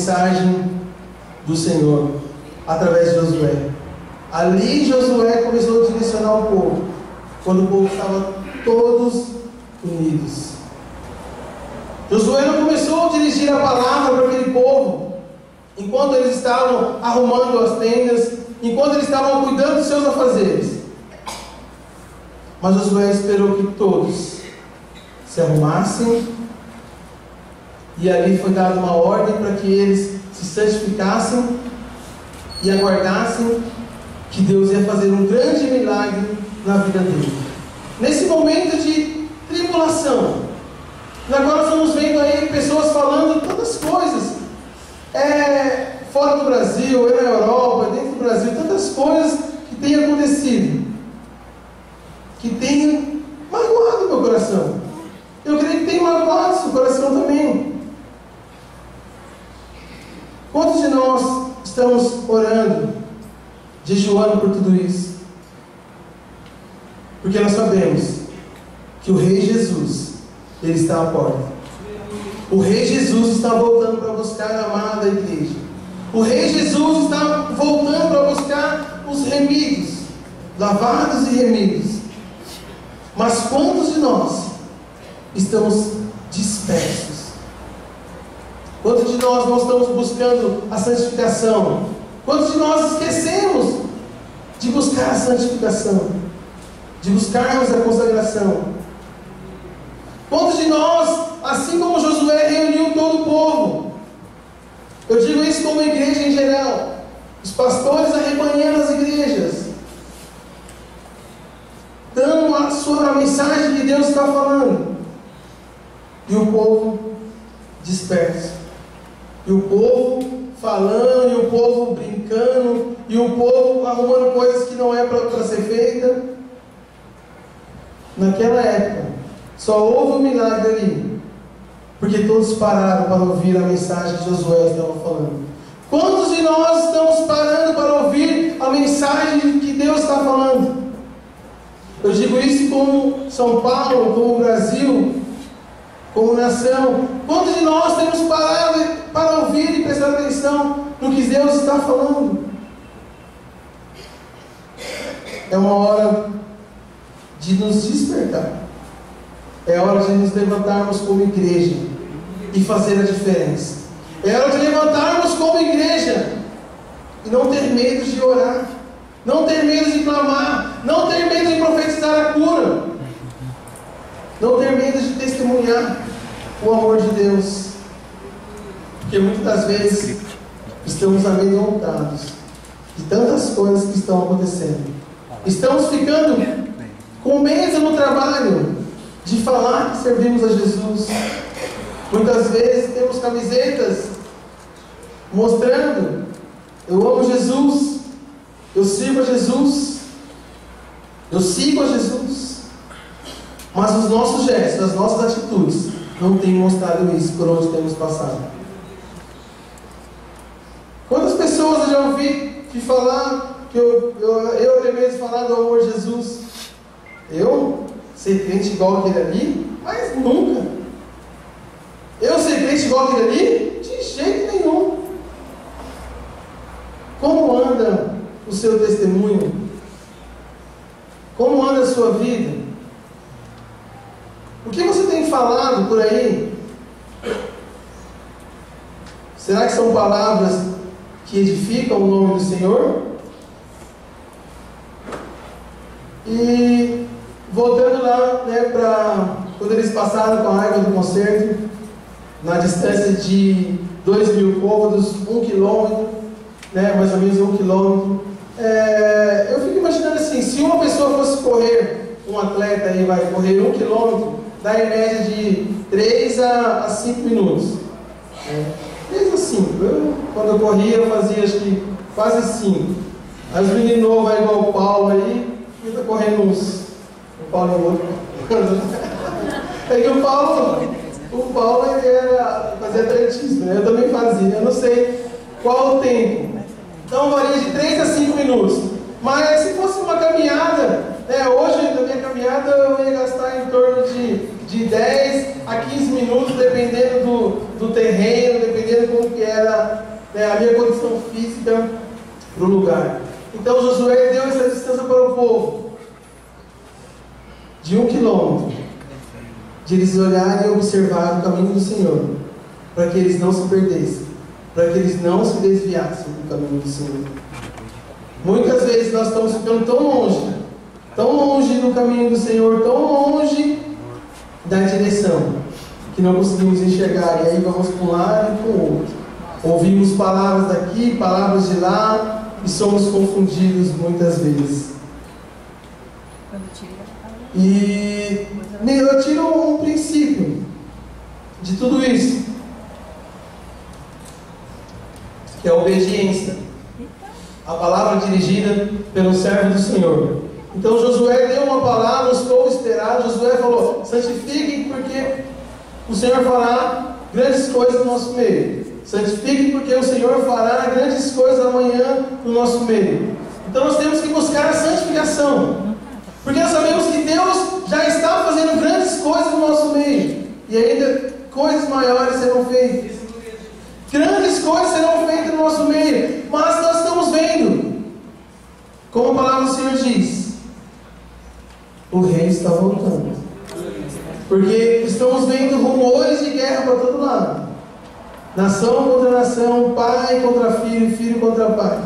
mensagem do Senhor através de Josué. Ali Josué começou a direcionar o povo, quando o povo estava todos unidos. Josué não começou a dirigir a palavra para aquele povo enquanto eles estavam arrumando as tendas, enquanto eles estavam cuidando dos seus afazeres. Mas Josué esperou que todos se arrumassem, e ali foi dada uma ordem para que eles se santificassem e aguardassem que Deus ia fazer um grande milagre na vida dele. Nesse momento de tribulação, agora nós estamos vendo aí pessoas falando tantas coisas, fora do Brasil, na Europa, dentro do Brasil, tantas coisas que têm acontecido, que têm magoado meu coração. Eu creio que tem magoado seu coração também. Quantos de nós estamos orando, jejuando por tudo isso? Porque nós sabemos que o Rei Jesus, Ele está à porta. O Rei Jesus está voltando para buscar a amada igreja. O Rei Jesus está voltando para buscar os remidos, lavados e remidos. Mas quantos de nós estamos dispersos? Quantos de nós não estamos buscando a santificação? Quantos de nós esquecemos de buscar a santificação, de buscarmos a consagração? Quantos de nós, assim como Josué reuniu todo o povo, eu digo isso como igreja em geral, os pastores arrebanhando as igrejas, dando a mensagem que Deus está falando, e o povo disperso, e o povo falando, e o povo brincando, e o povo arrumando coisas que não é para ser feita. Naquela época só houve um milagre ali, porque todos pararam para ouvir a mensagem que Josué estava falando. Quantos de nós estamos parando para ouvir a mensagem que Deus está falando? Eu digo isso como São Paulo, como Brasil, como nação. Quantos de nós temos parado para ouvir e prestar atenção no que Deus está falando? É uma hora de nos despertar. É hora de nos levantarmos como igreja e fazer a diferença. É hora de levantarmos como igreja e não ter medo de orar, não ter medo de clamar, não ter medo de profetizar a cura, não ter medo de testemunhar o amor de Deus. Porque muitas das vezes estamos amedrontados de tantas coisas que estão acontecendo. Estamos ficando com medo no trabalho de falar que servimos a Jesus. Muitas vezes temos camisetas mostrando: eu amo Jesus, eu sirvo a Jesus, eu sigo a Jesus. Mas os nossos gestos, as nossas atitudes não têm mostrado isso por onde temos passado. Quantas pessoas eu já ouvi de falar que eu até mesmo falar do amor de Jesus? Eu ser crente igual aquele ali? Mas nunca. Eu ser crente igual aquele ali? De jeito nenhum. Como anda o seu testemunho? Como anda a sua vida? O que você tem falado por aí? Será que são palavras que edificam o nome do Senhor? E voltando lá, para quando eles passaram com a água do concerto, na distância de 2.000 côvados, 1 quilômetro, mais ou menos 1 quilômetro, eu fico imaginando assim: se uma pessoa fosse correr, um atleta aí vai correr 1 quilômetro, dá em média de 3 a 5 minutos. 3 a 5. Quando eu corria, eu fazia acho que quase 5. Aí os meninos novos vai igual o Paulo aí, e está correndo uns. O Paulo é o outro. É que o Paulo ele fazia atletismo, eu também fazia. Eu não sei qual o tempo. Então varia de 3 a 5 minutos. Mas se fosse uma caminhada, hoje na minha caminhada eu ia gastar em torno de 10 a 15 minutos, dependendo do terreno, dependendo como que era né, a minha condição física para o lugar. Então Josué deu essa distância para o povo de 1 quilômetro, de eles olharem e observarem o caminho do Senhor, para que eles não se perdessem, para que eles não se desviassem do caminho do Senhor. Muitas vezes nós estamos ficando tão longe do caminho do Senhor, tão longe da direção, que não conseguimos enxergar, e aí vamos para um lado e para o outro. Ouvimos palavras daqui, palavras de lá, e somos confundidos muitas vezes. E eu tiro um princípio de tudo isso, que é a obediência. A palavra dirigida pelo servo do Senhor. Então Josué deu uma palavra, os povos esperaram. Josué falou: santifiquem, porque o Senhor fará grandes coisas no nosso meio. Santifiquem, porque o Senhor fará grandes coisas amanhã no nosso meio. Então nós temos que buscar a santificação, porque nós sabemos que Deus já está fazendo grandes coisas no nosso meio, e ainda coisas maiores serão feitas. Grandes coisas serão feitas no nosso meio, mas nós estamos vendo, como a palavra do Senhor diz, o rei está voltando, porque estamos vendo rumores de guerra para todo lado, nação contra nação, pai contra filho, filho contra pai.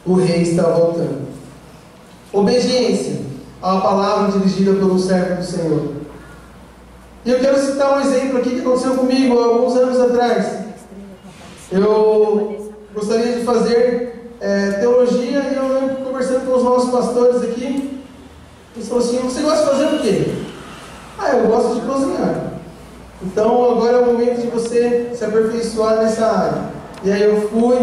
O rei está voltando. Obediência à palavra dirigida pelo servo do Senhor. E eu quero citar um exemplo aqui que aconteceu comigo há alguns anos atrás. Eu gostaria de fazer teologia, e eu lembro, conversando com os nossos pastores aqui, eles falaram assim: você gosta de fazer o quê? Eu gosto de cozinhar. Então agora é o momento de você se aperfeiçoar nessa área. E aí eu fui,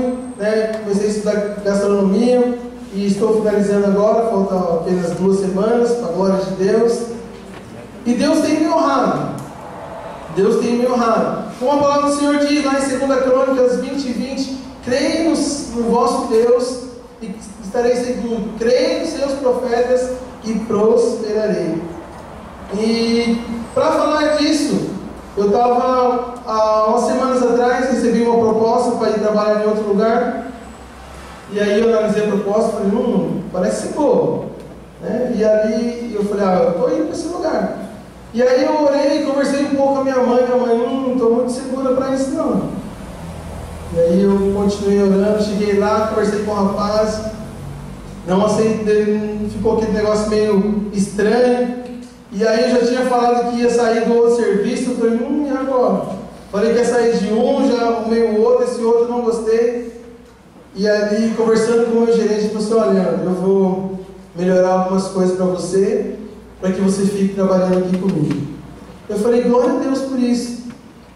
comecei a estudar gastronomia, e estou finalizando agora, faltam apenas 2 semanas, para a glória de Deus. E Deus tem me honrado. Deus tem me honrado. Como a palavra do Senhor diz lá em 2 Crônicas 20:20, creia no vosso Deus e estarei seguro. Creia nos seus profetas e prosperarei. E para falar disso, eu estava há umas semanas atrás, recebi uma proposta para ir trabalhar em outro lugar. E aí eu analisei a proposta e falei: parece ser boa, né? E ali eu falei: eu estou indo para esse lugar. E aí eu orei, conversei um pouco com a minha mãe, não estou muito segura para isso não. E aí eu continuei orando, cheguei lá, conversei com o rapaz, não aceitei, ficou aquele negócio meio estranho. E aí eu já tinha falado que ia sair do outro serviço, eu falei: e agora? Falei que ia sair de um, já arrumei o outro, esse outro não gostei. E ali, conversando com o meu gerente, ele falou assim: olha, eu vou melhorar algumas coisas para você, para que você fique trabalhando aqui comigo. Eu falei: glória a Deus por isso.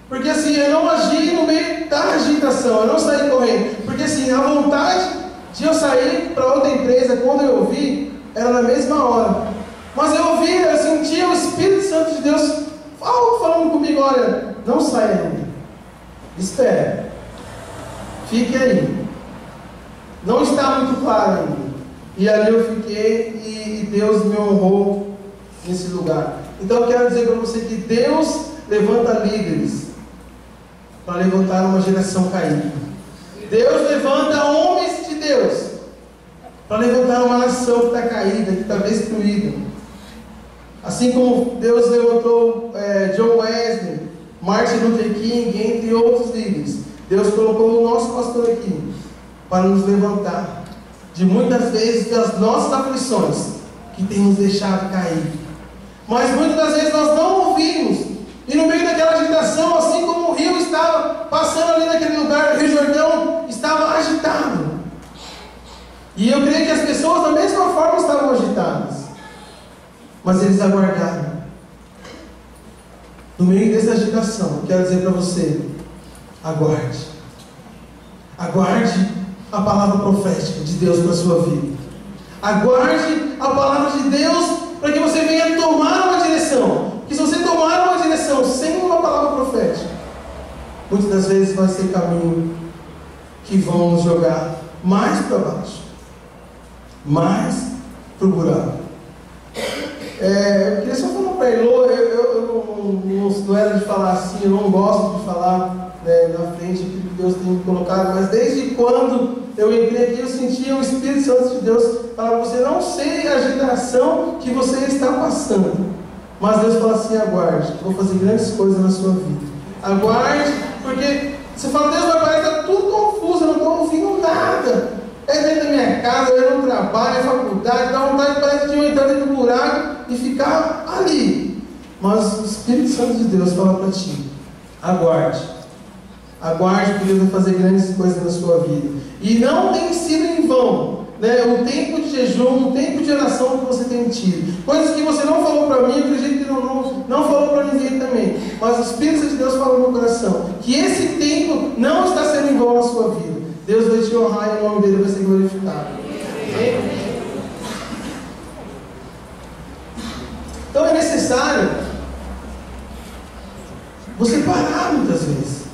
Porque assim, eu não agi no meio da agitação, eu não saí correndo. Porque assim, a vontade de eu sair para outra empresa, quando eu ouvi, era na mesma hora. Mas eu ouvi, eu sentia o Espírito Santo de Deus falando comigo: olha, não saia ainda, espere, fique aí. Não está muito claro ainda. E ali eu fiquei, e Deus me honrou nesse lugar. Então eu quero dizer para você que Deus levanta líderes para levantar uma geração caída. Deus levanta homens de Deus para levantar uma nação que está caída, que está destruída. Assim como Deus levantou John Wesley, Martin Luther King, entre outros líderes, Deus colocou o nosso pastor aqui para nos levantar de muitas vezes das nossas aflições que tem nos deixado cair. Mas muitas das vezes nós não ouvimos, e no meio daquela agitação, assim como o rio estava passando ali naquele lugar, o Rio Jordão estava agitado, e eu creio que as pessoas da mesma forma estavam agitadas, mas eles aguardaram. No meio dessa agitação, eu quero dizer para você: aguarde a palavra profética de Deus para a sua vida. Aguarde a palavra de Deus para que você venha tomar uma direção. Porque se você tomar uma direção sem uma palavra profética, muitas das vezes vai ser caminho que vão nos jogar mais para baixo, mais para o buraco. Eu queria só falar para a Elô, eu não era de falar assim, eu não gosto de falar né, na frente aquilo que Deus tem me colocado, mas desde quando eu entrei aqui, eu sentia o Espírito Santo de Deus para você não ser a geração que você está passando. Mas Deus fala assim: aguarde, vou fazer grandes coisas na sua vida. Aguarde, porque você fala: Deus, agora está tudo confuso, eu não estou ouvindo nada. É dentro da minha casa, é no trabalho, é faculdade, dá vontade parece de eu entrar dentro do buraco e ficar ali. Mas o Espírito Santo de Deus fala para ti: aguarde. Aguarde, que Deus vai fazer grandes coisas na sua vida. E não tem sido em vão, né, o tempo de jejum, o tempo de oração que você tem tido. Coisas que você não falou para mim, eu acredito que não falou para ninguém também. Mas o Espírito de Deus fala no meu coração que esse tempo não está sendo em vão na sua vida. Deus vai te honrar e o nome dele vai ser glorificado. Então é necessário você parar muitas vezes.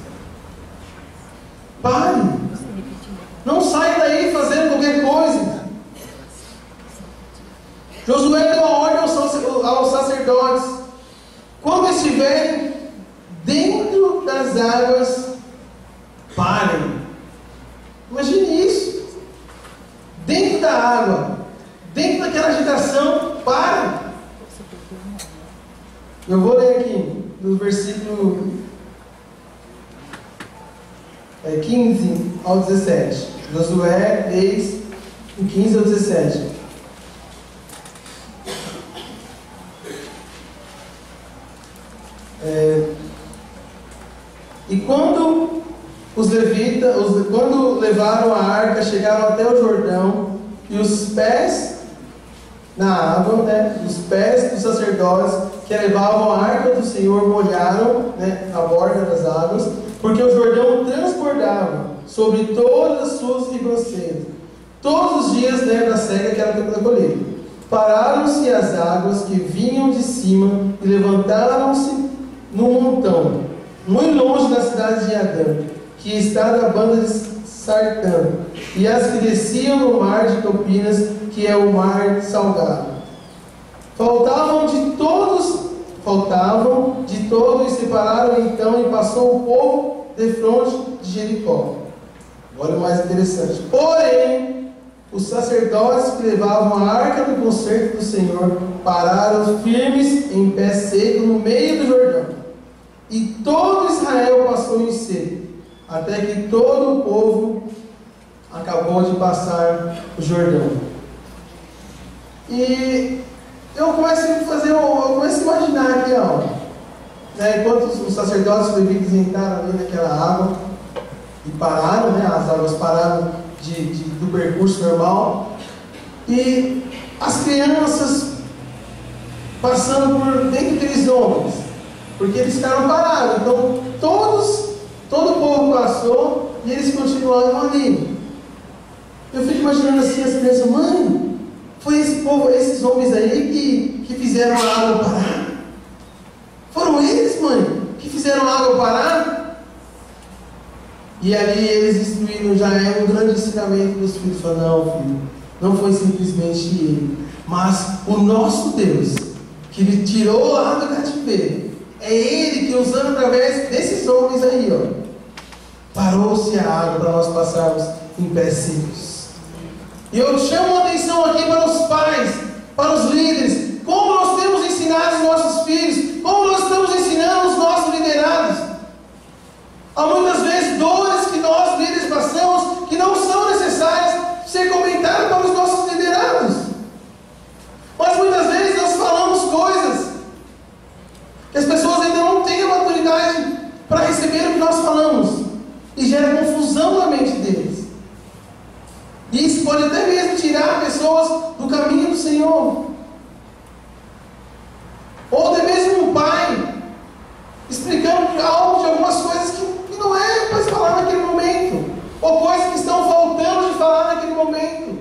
Pare. Não saia daí fazendo qualquer coisa. Josué deu a ordem aos sacerdotes: quando estiverem dentro das águas, parem. Imagine isso. Dentro da água, dentro daquela agitação, parem. Eu vou ler aqui no versículo 15 ao 17. Josué 3, do 15 ao 17. E quando os levitas, quando levaram a arca, chegaram até o Jordão, e os pés na água, né, os pés dos sacerdotes que levavam a arca do Senhor molharam, né, a borda das águas, porque o Jordão transbordava sobre todas as suas ribanceiras, todos os dias, né, da cega que era o tempo da colheita. Pararam-se as águas que vinham de cima e levantaram-se num montão, muito longe da cidade de Adã, que está da banda de Sartã, e as que desciam no mar de Topinas, que é o mar salgado. Faltavam de todos, e separaram então, e passou o povo defronte de Jericó. Olha o mais interessante. Porém, os sacerdotes que levavam a arca do concerto do Senhor pararam firmes em pé seco no meio do Jordão. E todo Israel passou em seco, até que todo o povo acabou de passar o Jordão. E eu começo a imaginar aqui algo, né? Enquanto os sacerdotes e os levitas entraram ali naquela água e pararam, né? As águas pararam do percurso normal, e as crianças passando por dentro daqueles homens, porque eles ficaram parados. Então todo o povo passou e eles continuaram ali. Eu fico imaginando assim as crianças: mãe, foi esse povo, esses homens aí que fizeram a água parar? Foram eles, mãe, que fizeram a água parar? E ali eles instruíram, já é um grande ensinamento dos filhos. Falaram: não, filho, não foi simplesmente ele, mas o nosso Deus, que lhe tirou lá do cativeiro, é Ele que, usando através desses homens aí, ó, parou-se a água para nós passarmos em pés secos. E eu chamo a atenção aqui para os pais, para os líderes, como nós temos ensinado os nossos filhos, como nós estamos ensinando os nossos liderados. Há muitas vezes dores que nós líderes passamos que não são necessárias ser comentadas para os nossos liderados. Mas muitas vezes nós falamos coisas que as pessoas ainda não têm a maturidade para receber o que nós falamos, e gera confusão na mente deles. E isso pode até mesmo tirar pessoas do caminho do Senhor. Ou até mesmo um pai explicando algo de algumas coisas que não é para se falar naquele momento, ou coisas que estão faltando de falar naquele momento.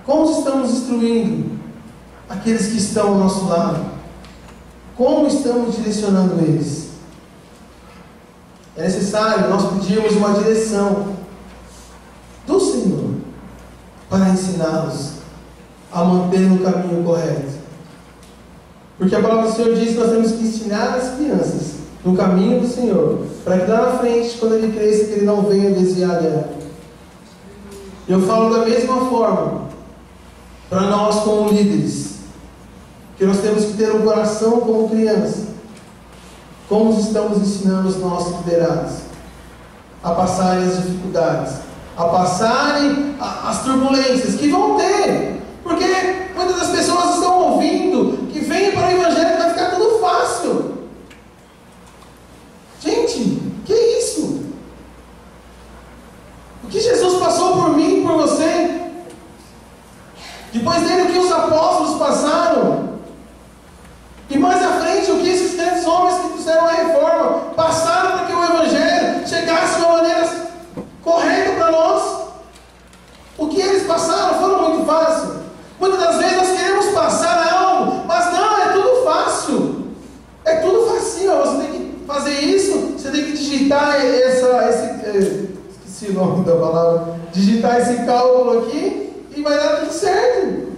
Como estamos instruindo aqueles que estão ao nosso lado? Como estamos direcionando eles? É necessário nós pedirmos uma direção do Senhor para ensiná-los a manter no caminho correto. Porque a palavra do Senhor diz que nós temos que ensinar as crianças no caminho do Senhor, para que lá na frente, quando ele cresça, que ele não venha desviar dela. Eu falo da mesma forma para nós como líderes, que nós temos que ter um coração como criança. Como estamos ensinando os nossos liderados a passarem as dificuldades, a passarem as turbulências que vão ter, porque muitas das pessoas estão ouvindo que vem para o Evangelho e vai ficar tudo fácil. Gente, que isso? O que Jesus passou por mim e por você, depois dele o que os apóstolos passaram, e mais à frente o que esses grandes homens que fizeram a reforma passaram para que o Evangelho chegasse de uma maneira correta para nós. O que eles passaram foram muito fácil. Muitas das vezes nós queremos passar algo, mas não, é tudo fácil. É tudo facinho. Você tem que fazer isso, você tem que digitar esqueci o nome da palavra, digitar esse cálculo aqui e vai dar tudo certo.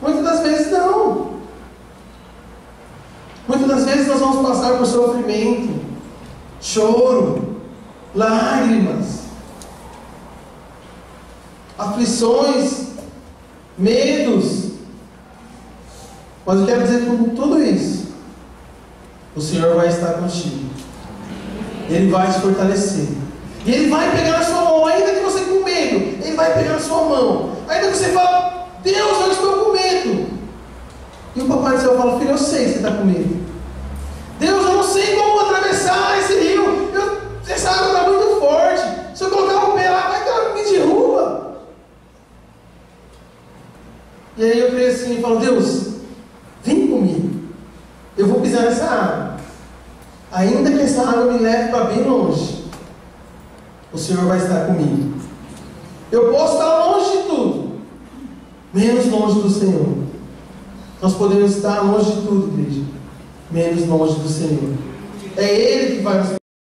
Muitas das vezes não. Muitas das vezes nós vamos passar por sofrimento, choro, lágrimas, aflições, medos. Mas eu quero dizer com tudo isso, o Senhor vai estar contigo. Ele vai te fortalecer. E Ele vai pegar na sua mão, ainda que você com medo, Ele vai pegar na sua mão. Ainda que você fala, Deus, eu estou com medo. E o Papai do Céu fala, filho, eu sei que você está com medo. Deus, eu não sei como atravessar esse rio. Essa água está muito forte. Se eu colocar o pé lá, vai que ela me derruba. E aí eu creio assim e falo, Deus, vem comigo. Eu vou pisar nessa água. Ainda que essa água me leve para bem longe, o Senhor vai estar comigo. Eu posso estar longe de tudo, menos longe do Senhor. Nós podemos estar longe de tudo, igreja, menos longe do Senhor. É Ele que vai nos